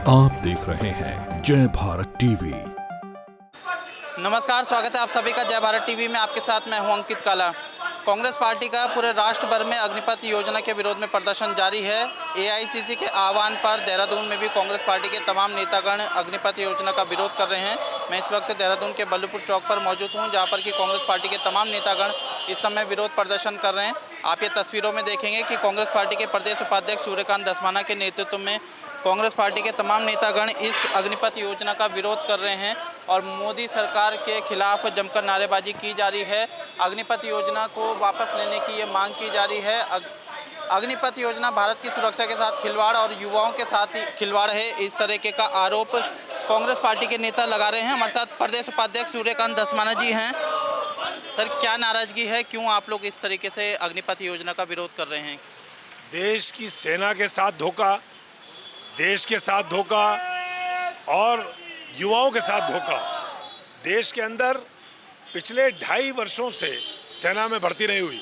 आप देख रहे हैं जय भारत टीवी। नमस्कार, स्वागत है आप सभी का जय भारत टीवी में। आपके साथ मैं हूं अंकित काला। कांग्रेस पार्टी का पूरे राष्ट्र भर में अग्निपथ योजना के विरोध में प्रदर्शन जारी है। एआईसीसी के आह्वान पर देहरादून में भी कांग्रेस पार्टी के तमाम नेतागण अग्निपथ योजना का विरोध कर रहे हैं। मैं इस वक्त देहरादून के बल्लभपुर चौक पर मौजूद हूं, जहां पर कि कांग्रेस पार्टी के तमाम नेतागण इस समय विरोध प्रदर्शन कर रहे हैं। आप ये तस्वीरों में देखेंगे कि कांग्रेस पार्टी के प्रदेश उपाध्यक्ष सूर्यकांत धस्माना के नेतृत्व में कांग्रेस पार्टी के तमाम नेतागण इस अग्निपथ योजना का विरोध कर रहे हैं और मोदी सरकार के खिलाफ जमकर नारेबाजी की जा रही है। अग्निपथ योजना को वापस लेने की ये मांग की जा रही है। अग्निपथ योजना भारत की सुरक्षा के साथ खिलवाड़ और युवाओं के साथ खिलवाड़ है, इस तरीके का आरोप कांग्रेस पार्टी के नेता लगा रहे हैं। हमारे साथ प्रदेश उपाध्यक्ष सूर्यकांत धस्माना जी हैं। सर, क्या नाराजगी है, क्यों आप लोग इस तरीके से अग्निपथ योजना का विरोध कर रहे हैं? देश की सेना के साथ धोखा, देश के साथ धोखा और युवाओं के साथ धोखा। देश के अंदर पिछले 2.5 वर्षों से सेना में भर्ती नहीं हुई।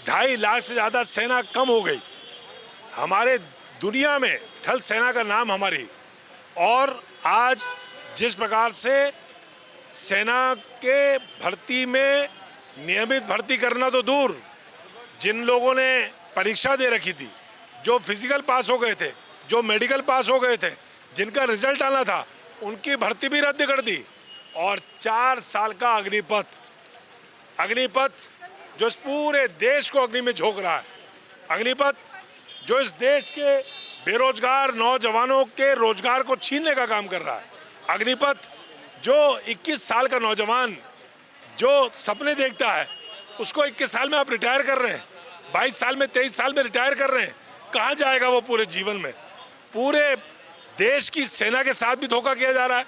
2.5 लाख से ज़्यादा सेना कम हो गई। हमारे दुनिया में थल सेना का नाम हमारी, और आज जिस प्रकार से सेना के भर्ती में नियमित भर्ती करना तो दूर, जिन लोगों ने परीक्षा दे रखी थी, जो फिजिकल पास हो गए थे, जो मेडिकल पास हो गए थे, जिनका रिजल्ट आना था, उनकी भर्ती भी रद्द कर दी। और 4 साल का अग्निपथ जो इस पूरे देश को अग्नि में झोंक रहा है, अग्निपथ जो इस देश के बेरोजगार नौजवानों के रोजगार को छीनने का काम कर रहा है, अग्निपथ जो 21 साल का नौजवान जो सपने देखता है, उसको 21 साल में आप रिटायर कर रहे हैं, 22 साल में 23 साल में रिटायर कर रहे हैं। कहाँ जाएगा वो पूरे जीवन में? पूरे देश की सेना के साथ भी धोखा किया जा रहा है,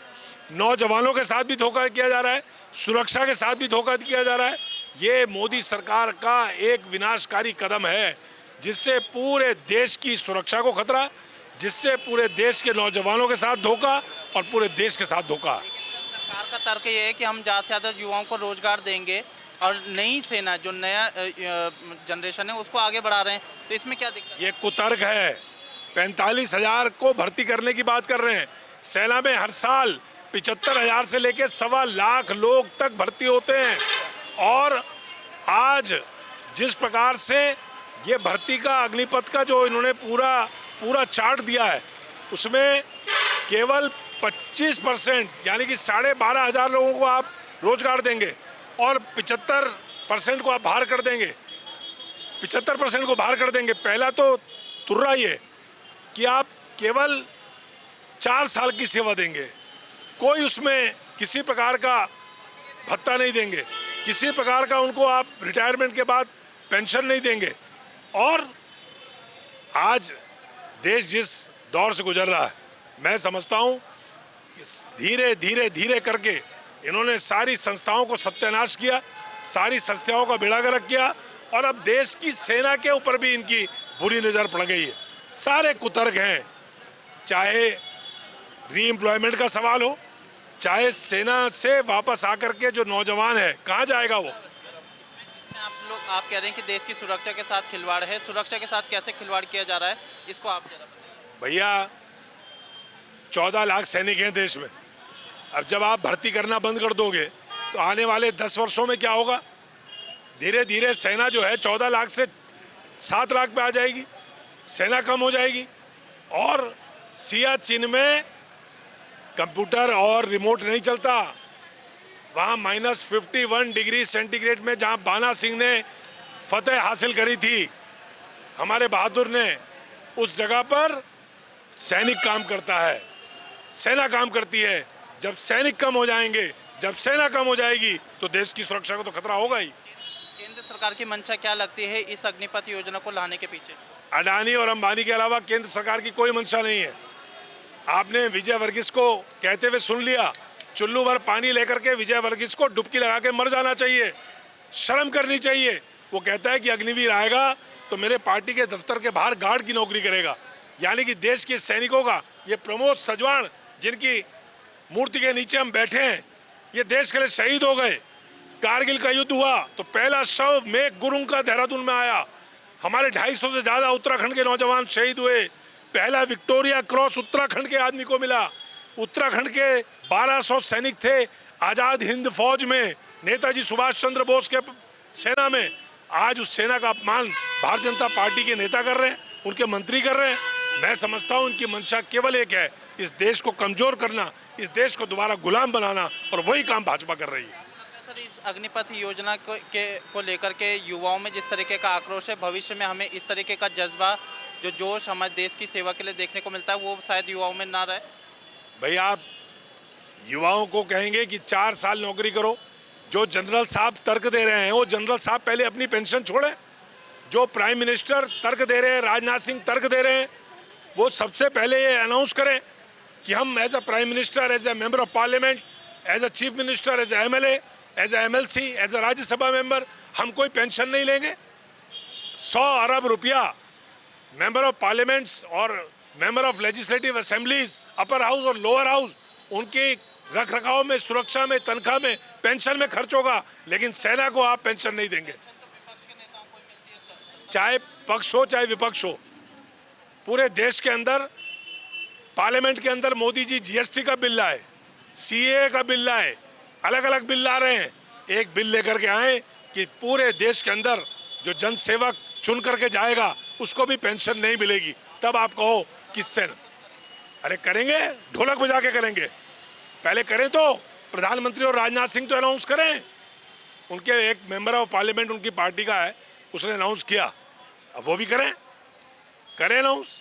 नौजवानों के साथ भी धोखा किया जा रहा है, सुरक्षा के साथ भी धोखा किया जा रहा है। ये मोदी सरकार का एक विनाशकारी कदम है, जिससे पूरे देश की सुरक्षा को खतरा, जिससे पूरे देश के नौजवानों के साथ धोखा और पूरे देश के साथ धोखा। सरकार का तर्क ये है कि हम ज़्यादा से ज़्यादा युवाओं को रोजगार देंगे और नई सेना जो नया जनरेशन है उसको आगे बढ़ा रहे हैं, तो इसमें क्या दिक्कत? ये कुतर्क है। 45,000 को भर्ती करने की बात कर रहे हैं। सेना में हर साल 75,000 से लेकर 1.25 लाख लोग तक भर्ती होते हैं, और आज जिस प्रकार से ये भर्ती का अग्निपथ का जो इन्होंने पूरा चार्ट दिया है, उसमें केवल 25% यानी कि 12,500 लोगों को आप रोजगार देंगे और 75% को आप बाहर कर देंगे। 75% को बाहर कर देंगे। पहला तो तुर्रा ये कि आप केवल 4 साल की सेवा देंगे, कोई उसमें किसी प्रकार का भत्ता नहीं देंगे, किसी प्रकार का उनको आप रिटायरमेंट के बाद पेंशन नहीं देंगे। और आज देश जिस दौर से गुजर रहा है, मैं समझता हूँ धीरे धीरे करके इन्होंने सारी संस्थाओं को सत्यानाश किया, सारी संस्थाओं का बेड़ा गर्क किया, और अब देश की सेना के ऊपर भी इनकी बुरी नज़र पड़ गई है। सारे कुतर्क हैं, चाहे रीएम्प्लॉयमेंट का सवाल हो, चाहे सेना से वापस आकर के जो नौजवान है कहाँ जाएगा वो। आप कह रहे हैं कि देश की सुरक्षा के साथ खिलवाड़ है, सुरक्षा के साथ कैसे खिलवाड़ किया जा रहा है, इसको आप जरा बताइए। भैया 14 लाख सैनिक हैं देश में। अब जब आप भर्ती करना बंद कर दोगे तो आने वाले 10 वर्षों में क्या होगा? धीरे धीरे सेना जो है 14 लाख से 7 लाख पे आ जाएगी, सेना कम हो जाएगी। और सियाचिन में कंप्यूटर और रिमोट नहीं चलता, वहाँ -51 डिग्री सेंटीग्रेड में जहाँ बाना सिंह ने फतेह हासिल करी थी, हमारे बहादुर ने, उस जगह पर सैनिक काम करता है, सेना काम करती है। जब सैनिक कम हो जाएंगे, जब सेना कम हो जाएगी, तो देश की सुरक्षा को तो खतरा होगा ही। केंद्र सरकार की मंशा क्या लगती है इस अग्निपथ योजना को लाने के पीछे? अडानी और अंबानी के अलावा केंद्र सरकार की कोई मंशा नहीं है। आपने विजय वर्गीस को कहते हुए सुन लिया, चुल्लू भर पानी लेकर के विजय वर्गीस को डुबकी लगा के मर जाना चाहिए, शर्म करनी चाहिए। वो कहता है कि अग्निवीर आएगा तो मेरे पार्टी के दफ्तर के बाहर गार्ड की नौकरी करेगा। यानी कि देश के सैनिकों का, ये प्रमोद सजवाण जिनकी मूर्ति के नीचे हम बैठे हैं, ये देश के लिए शहीद हो गए। कारगिल का युद्ध हुआ तो पहला शव मेघ गुरुंग का देहरादून में आया। हमारे 250 से ज़्यादा उत्तराखंड के नौजवान शहीद हुए। पहला विक्टोरिया क्रॉस उत्तराखंड के आदमी को मिला। उत्तराखंड के 1200 सैनिक थे आज़ाद हिंद फौज में, नेताजी सुभाष चंद्र बोस के सेना में। आज उस सेना का अपमान भारतीय जनता पार्टी के नेता कर रहे हैं, उनके मंत्री कर रहे हैं। मैं समझता हूं उनकी मंशा केवल एक है, इस देश को कमजोर करना, इस देश को दोबारा गुलाम बनाना, और वही काम भाजपा कर रही है। सर, इस अग्निपथ योजना को लेकर के युवाओं में जिस तरीके का आक्रोश है, भविष्य में हमें इस तरीके का जज्बा, जो जोश हमारे देश की सेवा के लिए देखने को मिलता है, वो शायद युवाओं में ना रहे। भाई आप युवाओं को कहेंगे कि 4 साल नौकरी करो, जो जनरल साहब तर्क दे रहे हैं, वो जनरल साहब पहले अपनी पेंशन छोड़े। जो प्राइम मिनिस्टर तर्क दे रहे हैं, राजनाथ सिंह तर्क दे रहे हैं, वो सबसे पहले ये अनाउंस करें कि हम as a prime minister, as a member of parliament, as a chief minister, as a MLA, as a MLC, as a Rajya Sabha member, हम कोई पेंशन नहीं लेंगे। 100 अरब रुपया मेंबर ऑफ पार्लियामेंट्स और member of legislative assemblies, upper house और lower house, उनकी रख रखाव में, सुरक्षा में, तनख्वाह में, पेंशन में खर्च होगा, लेकिन सेना को आप पेंशन नहीं देंगे। चाहे पक्ष हो चाहे विपक्ष हो, पूरे देश के अंदर, पार्लियामेंट के अंदर मोदी जी जीएसटी का बिल लाए, सीए का बिल लाए, अलग अलग बिल ला रहे हैं। एक बिल लेकर के आए कि पूरे देश के अंदर जो जन सेवक चुन करके जाएगा उसको भी पेंशन नहीं मिलेगी। तब आप कहो किससे? अरे करेंगे, ढोलक बजा के करेंगे। पहले करें तो प्रधानमंत्री और राजनाथ सिंह तो अनाउंस करें। उनके एक मेंबर ऑफ पार्लियामेंट उनकी पार्टी का है, उसने अनाउंस किया, अब वो भी करें अनाउंस।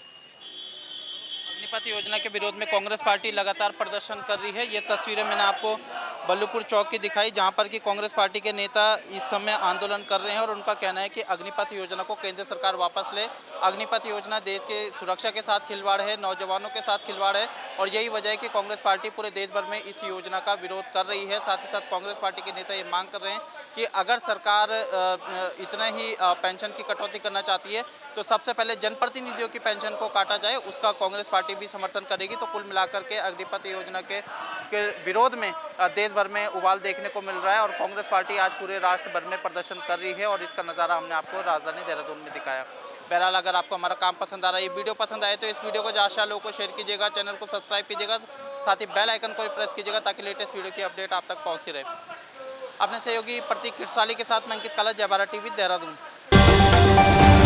अग्निपथ योजना के विरोध में कांग्रेस पार्टी लगातार प्रदर्शन कर रही है। ये तस्वीरें मैंने आपको बल्लूपुर चौक की दिखाई, जहां पर कि कांग्रेस पार्टी के नेता इस समय आंदोलन कर रहे हैं और उनका कहना है कि अग्निपथ योजना को केंद्र सरकार वापस ले। अग्निपथ योजना देश के सुरक्षा के साथ खिलवाड़ है, नौजवानों के साथ खिलवाड़ है, और यही वजह है कि कांग्रेस पार्टी पूरे देश भर में इस योजना का विरोध कर रही है। साथ ही साथ कांग्रेस पार्टी के नेता ये मांग कर रहे हैं कि अगर सरकार इतना ही पेंशन की कटौती करना चाहती है तो सबसे पहले जनप्रतिनिधियों की पेंशन को काटा जाए, उसका कांग्रेस पार्टी भी समर्थन करेगी। तो कुल मिलाकर के अग्निपथ योजना के विरोध में देश भर में उबाल देखने को मिल रहा है और कांग्रेस पार्टी आज पूरे राष्ट्र भर में प्रदर्शन कर रही है और इसका नज़ारा हमने आपको राजधानी देहरादून में दिखाया। बहरहाल, अगर आपको हमारा काम पसंद आ रहा है, ये वीडियो पसंद आए तो इस वीडियो को ज़्यादा से लोगों को शेयर कीजिएगा, चैनल को सब्सक्राइब कीजिएगा, साथ ही बेल आइकन को भी प्रेस कीजिएगा ताकि लेटेस्ट वीडियो की अपडेट आप तक पहुँचती रहे। अपने सहयोगी प्रतीक किरसाली के साथ मैं अंकित काला, जय भारत टीवी, देहरादून।